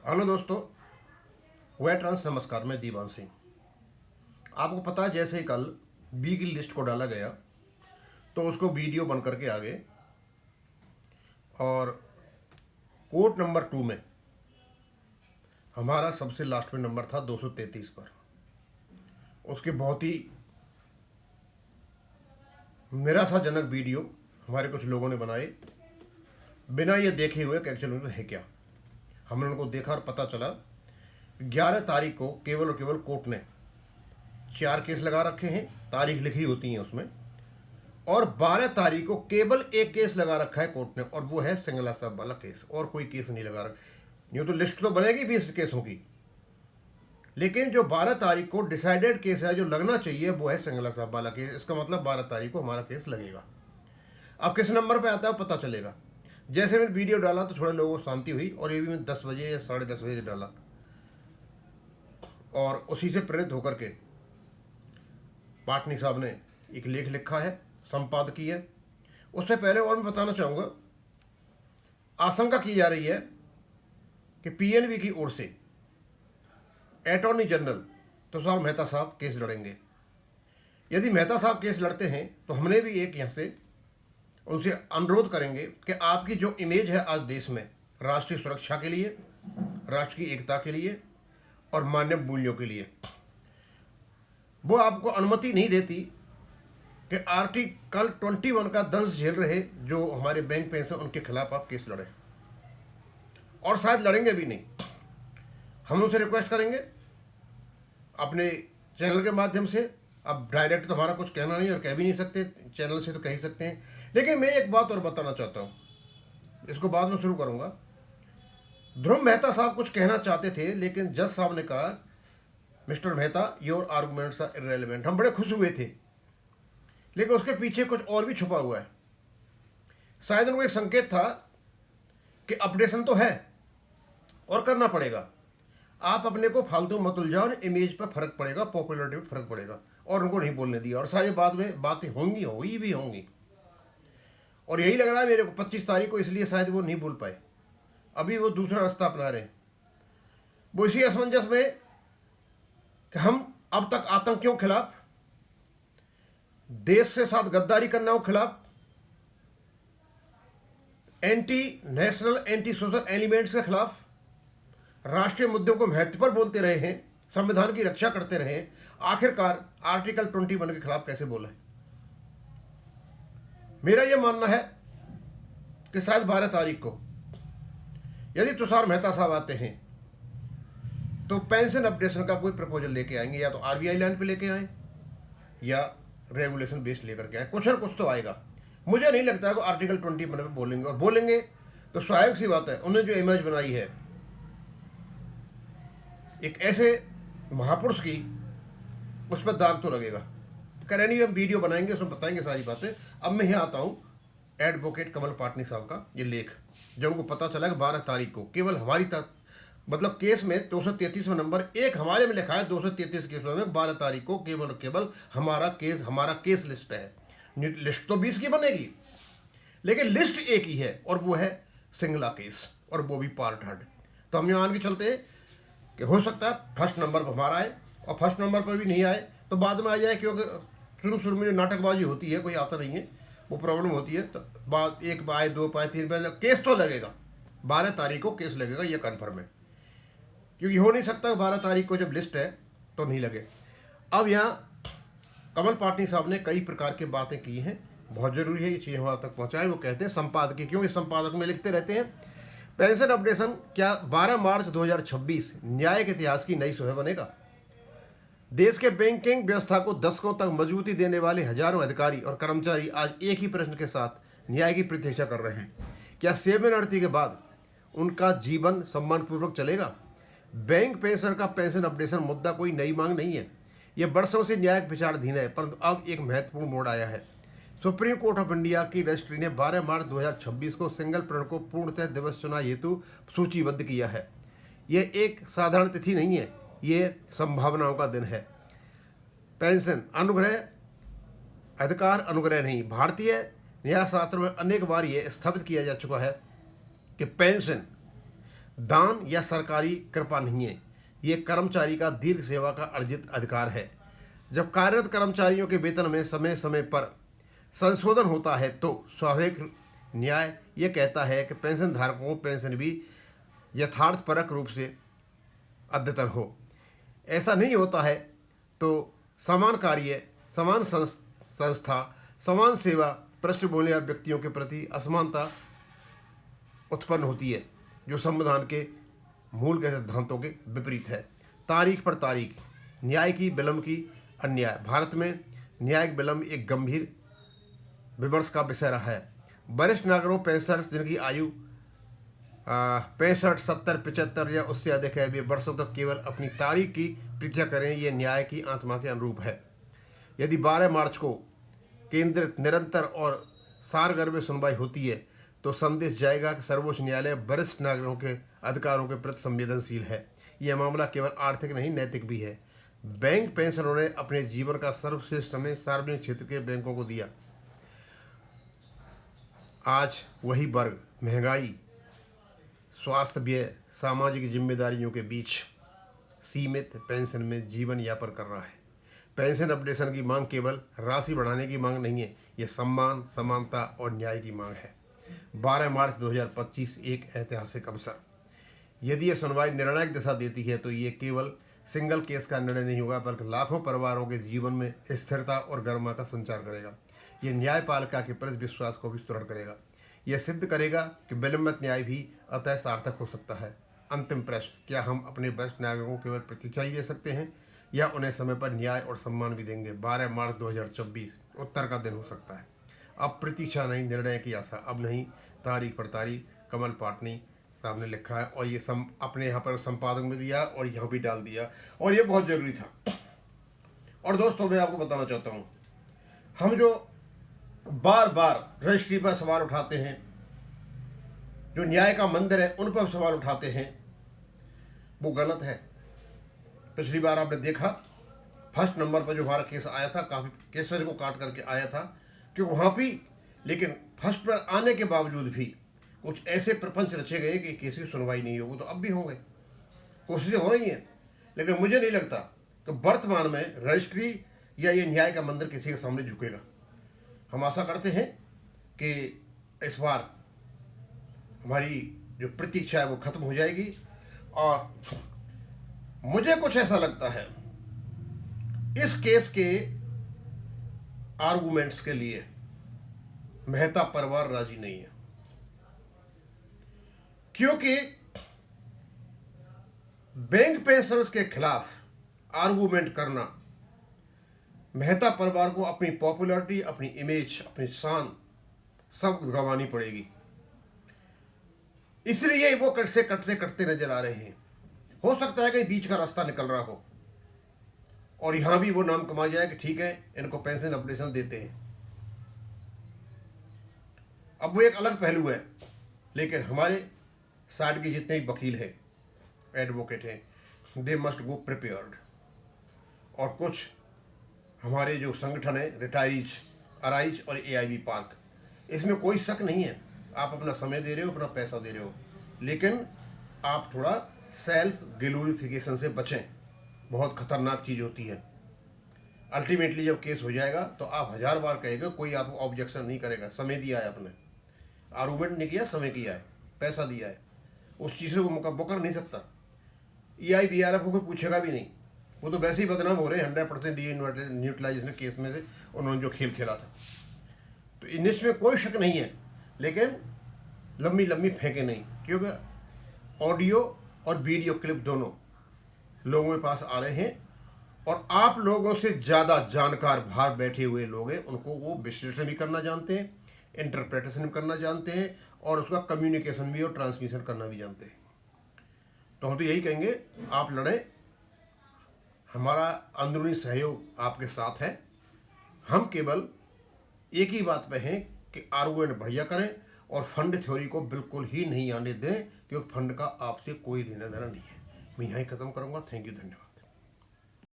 Hello दोस्तों, वे trans नमस्कार। मैं दीवान सिंह। आपको पता है, जैसे ही कल बी की लिस्ट को डाला गया तो उसको वीडियो बन करके आ गए और कोर्ट नंबर 2 में हमारा सबसे लास्ट में नंबर था 233 पर। उसके बहुत ही निराशाजनक वीडियो हमारे कुछ लोगों ने बनाए बिना ये देखे हुए कि एक्चुअली उनमें है क्या। हमने उनको देखा और पता चला 11 तारीख को केवल और केवल कोर्ट ने 4 केस लगा रखे हैं, तारीख लिखी होती है उसमें, और 12 तारीख को केवल एक केस लगा रखा है कोर्ट ने, और वो है सिंगला साहब वाला केस। और कोई केस नहीं लगा रखा। यूँ तो लिस्ट तो बनेगी 20 केसों की, लेकिन जो 12 तारीख को डिसाइडेड केस है जो लगना चाहिए वो है सिंगला साहब वाला केस। इसका मतलब 12 तारीख को हमारा केस लगेगा। अब किस नंबर पे आता है पता चलेगा। जैसे मैंने वीडियो डाला तो थोड़े लोगों को शांति हुई, और ये भी मैं 10 बजे या 10:30 बजे डाला, और उसी से प्रेरित होकर के पाटनी साहब ने एक लेख लिखा है, संपादकीय है। उससे पहले और मैं बताना चाहूँगा, आशंका की जा रही है कि पीएनबी की ओर से अटॉर्नी जनरल तुषार मेहता साहब केस लड़ेंगे। यदि मेहता साहब केस लड़ते हैं तो हमने भी एक यहाँ से उनसे अनुरोध करेंगे कि आपकी जो इमेज है आज देश में राष्ट्रीय सुरक्षा के लिए, राष्ट्र की एकता के लिए और मानव मूल्यों के लिए, वो आपको अनुमति नहीं देती कि आर्टिकल 21 का दंश झेल रहे जो हमारे बैंक पेंशन उनके खिलाफ आप केस लड़े, और शायद लड़ेंगे भी नहीं। हम उनसे रिक्वेस्ट करेंगे अपने चैनल के माध्यम से। अब डायरेक्ट तो हमारा कुछ कहना नहीं और कह भी नहीं सकते, चैनल से तो कह ही सकते हैं। लेकिन मैं एक बात और बताना चाहता हूँ, इसको बाद में शुरू करूँगा। ध्रुव मेहता साहब कुछ कहना चाहते थे, लेकिन जज साहब ने कहा mister Mehta your arguments are irrelevant. हम बड़े खुश हुए थे, लेकिन उसके पीछे कुछ और भी छुपा हुआ है। शायद उनको एक संकेत था कि अपडेशन तो है और करना पड़ेगा, आप अपने को फालतू मत उलझाओ, इमेज पर फर्क पड़ेगा, पॉपुलरिटी पर फर्क पड़ेगा, और उनको नहीं बोलने दिया। और शायद बाद में बातें होंगी, हुई भी होंगी, और यही लग रहा है मेरे को 25 तारीख को, इसलिए शायद वो नहीं बोल पाए। अभी वो दूसरा रास्ता अपना रहे हैं। वो इसी असमंजस में कि हम अब तक आतंकियों के खिलाफ, देश से साथ गद्दारी करने के खिलाफ, anti national anti social elements के खिलाफ, राष्ट्रीय मुद्दों को महत्व पर बोलते रहे हैं, संविधान की रक्षा करते रहे हैं। आखिरकार आर्टिकल 21 के खिलाफ कैसे बोले? मेरा यह मानना है कि शायद 12 तारीख को यदि तुषार मेहता साहब आते हैं तो पेंशन अपडेशन का कोई प्रपोजल लेके आएंगे, या तो आरबीआई लाइन पे लेके आए या रेगुलेशन बेस्ड लेकर के आए। कुछ न कुछ तो आएगा। मुझे नहीं लगता है कि आर्टिकल 21 पे बोलेंगे, और बोलेंगे तो स्वाभाविक सी बात है, उन्होंने जो इमेज बनाई है एक ऐसे महापुरुष की, उस पर दाग तो लगेगा। करेंगे, हम वीडियो बनाएंगे, उसमें बताएंगे सारी बातें। अब मैं यहाँ आता हूँ एडवोकेट कमल पाटनी साहब का ये लेख, जो उनको पता चला कि 12 तारीख को केवल हमारी तक, मतलब केस में 233 नंबर एक हमारे में लिखा है, 233 केसों में 12 तारीख को केवल और केवल हमारा केस लिस्ट है। लिस्ट तो 20 की बनेगी, लेकिन लिस्ट एक ही है, और वो है सिंगला केस, और वो भी पार्ट हर्ड। तो हम यहाँ आगे चलते हैं कि हो सकता है फर्स्ट नंबर पर हमारा आए, और फर्स्ट नंबर पर भी नहीं आए तो बाद में आ जाए, क्योंकि शुरू में जो नाटकबाजी होती है, कोई आता नहीं है, वो प्रॉब्लम होती है। तो बाद एक पाए, 2 पाए, 3 पाए, केस तो लगेगा। 12 तारीख को केस लगेगा, ये कन्फर्म है, क्योंकि हो नहीं सकता 12 तारीख को जब लिस्ट है तो नहीं लगे। अब यहाँ कमल पाटनी साहब ने कई प्रकार की बातें की हैं, बहुत ज़रूरी है ये चीज़ वहाँ तक पहुँचाए। वो कहते हैं संपादकीय, क्यों इस संपादक में लिखते रहते हैं, पेंशन अपडेशन क्या 12 मार्च 2026 न्याय के इतिहास की नई सुबह बनेगा? देश के बैंकिंग व्यवस्था को दशकों तक मजबूती देने वाले हजारों अधिकारी और कर्मचारी आज एक ही प्रश्न के साथ न्याय की प्रतीक्षा कर रहे हैं। क्या सेवानिवृत्ति के बाद उनका जीवन सम्मानपूर्वक चलेगा? बैंक पेंशन का पेंशन अपडेशन मुद्दा कोई नई मांग नहीं है, यह वर्षों से न्यायिक विचाराधीन है, परंतु अब एक महत्वपूर्ण मोड़ आया है। सुप्रीम कोर्ट ऑफ इंडिया की रजिस्ट्री ने 12 मार्च 2026 को सिंगल प्रण को पूर्णतः दिवस चुनाव हेतु सूचीबद्ध किया है। यह एक साधारण तिथि नहीं है, ये संभावनाओं का दिन है। पेंशन अनुग्रह, अधिकार अनुग्रह नहीं। भारतीय न्यायशास्त्र में अनेक बार यह स्थापित किया जा चुका है कि पेंशन दान या सरकारी कृपा नहीं है, ये कर्मचारी का दीर्घ सेवा का अर्जित अधिकार है। जब कार्यरत कर्मचारियों के वेतन में समय समय पर संशोधन होता है तो स्वाभाविक न्याय यह कहता है कि पेंशन धारकों को पेंशन भी यथार्थपरक रूप से अद्यतन हो। ऐसा नहीं होता है तो समान कार्य, समान संस्था, समान सेवा पृष्ठभूमि या व्यक्तियों के प्रति असमानता उत्पन्न होती है, जो संविधान के मूल के सिद्धांतों के विपरीत है। तारीख पर तारीख, न्याय की विलंब की अन्याय। भारत में न्यायिक विलंब एक गंभीर विमर्श का विषय रहा है। वरिष्ठ नागरिकों 65 दिन की आयु 65, 70, 75 या उससे अधिक है, वे वर्षों तक केवल अपनी तारीख की प्रतीक्षा करें। ये न्याय की आत्मा के अनुरूप है। यदि 12 मार्च को केंद्रित, निरंतर और सारगर्भ सुनवाई होती है तो संदेश जाएगा कि सर्वोच्च न्यायालय वरिष्ठ नागरिकों के अधिकारों के प्रति संवेदनशील है। यह मामला केवल आर्थिक नहीं, नैतिक भी है। बैंक पेंशनरों ने अपने जीवन का सर्वश्रेष्ठ समय सार्वजनिक क्षेत्र के बैंकों को दिया। आज वही वर्ग महंगाई, स्वास्थ्य व्यय, सामाजिक जिम्मेदारियों के बीच सीमित पेंशन में जीवन यापन कर रहा है। पेंशन अपडेशन की मांग केवल राशि बढ़ाने की मांग नहीं है, यह सम्मान, समानता और न्याय की मांग है। 12 मार्च 2025 एक ऐतिहासिक अवसर। यदि यह सुनवाई निर्णायक दिशा देती है तो ये केवल सिंगल केस का निर्णय नहीं होगा, बल्कि लाखों परिवारों के जीवन में स्थिरता और गरिमा का संचार करेगा। यह न्यायपालिका के प्रति विश्वास को भी सुदृढ़ करेगा। यह सिद्ध करेगा कि विलंबित न्याय भी अतः सार्थक हो सकता है। अंतिम प्रश्न, क्या हम अपने वरिष्ठ नागरिकों को केवल प्रतीक्षा ही दे सकते हैं या उन्हें समय पर न्याय और सम्मान भी देंगे? 12 मार्च 2026 उत्तर का दिन हो सकता है। अब प्रतीक्षा नहीं, निर्णय की आशा। अब नहीं, तारीख पर तारीख। कमल पाटनी साहब ने लिखा है और ये अपने यहाँ पर संपादक में दिया और यहाँ भी डाल दिया, और ये बहुत जरूरी था। और दोस्तों, मैं आपको बताना चाहता हूँ, हम जो बार बार रजिस्ट्री पर सवाल उठाते हैं, जो न्याय का मंदिर है उन पर सवाल उठाते हैं, वो गलत है। पिछली बार आपने देखा फर्स्ट नंबर पर जो हमारा केस आया था, काफ़ी केसेस को काट करके आया था, क्योंकि वहाँ भी, लेकिन फर्स्ट पर आने के बावजूद भी कुछ ऐसे प्रपंच रचे गए कि केस की सुनवाई नहीं होगी। तो अब भी होंगे, कोशिशें हो रही हैं, लेकिन मुझे नहीं लगता कि वर्तमान में रजिस्ट्री या ये न्याय का मंदिर किसी के सामने झुकेगा। हम आशा करते हैं कि इस बार हमारी जो प्रतीक्षा है वो खत्म हो जाएगी। और मुझे कुछ ऐसा लगता है, इस केस के आर्गुमेंट्स के लिए मेहता परिवार राजी नहीं है, क्योंकि बैंक पेंशनर्स के खिलाफ आर्गुमेंट करना मेहता परिवार को अपनी पॉपुलैरिटी, अपनी इमेज, अपनी शान सब गंवानी पड़ेगी। इसलिए वो कट कटते कटते नजर आ रहे हैं। हो सकता है कि बीच का रास्ता निकल रहा हो और यहां भी वो नाम कमा जाए कि ठीक है, इनको पेंशन अपडेशन देते हैं। अब वो एक अलग पहलू है, लेकिन हमारे साइड के जितने भी वकील हैं, एडवोकेट हैं, दे मस्ट गो प्रिपेयर्ड। और कुछ हमारे जो संगठन है, रिटायरीज, अराइज और AIB पार्क, इसमें कोई शक नहीं है, आप अपना समय दे रहे हो, अपना पैसा दे रहे हो, लेकिन आप थोड़ा सेल्फ ग्लोरिफिकेशन से बचें। बहुत खतरनाक चीज़ होती है। अल्टीमेटली जब केस हो जाएगा तो आप 1000 बार कहेगा, कोई आपको ऑब्जेक्शन नहीं करेगा। समय दिया है आपने, आर्गूमेंट नहीं किया, समय किया है, पैसा दिया है, उस चीज़ को मुकर नहीं सकता। EIBRF को कोई पूछेगा भी नहीं, वो तो वैसे ही बदनाम हो रहे हैं 100% न्यूट्रलाइजेशन केस में से उन्होंने जो खेल खेला था। तो इसमें कोई शक नहीं है, लेकिन लंबी लंबी फेंके नहीं, क्योंकि ऑडियो और वीडियो क्लिप दोनों लोगों के पास आ रहे हैं और आप लोगों से ज़्यादा जानकार बाहर बैठे हुए लोग हैं, उनको वो विश्लेषण भी करना जानते हैं, इंटरप्रिटेशन भी करना जानते हैं और उसका कम्युनिकेशन भी और ट्रांसमिशन करना भी जानते हैं। तो हम तो यही कहेंगे, आप लड़ें, हमारा अंदरूनी सहयोग आपके साथ है। हम केवल एक ही बात पे हैं कि आर्गुमेंट बढ़िया करें और फंड थ्योरी को बिल्कुल ही नहीं आने दें, क्योंकि फंड का आपसे कोई लेना देना नहीं है। मैं यहीं ख़त्म करूँगा। थैंक यू, धन्यवाद।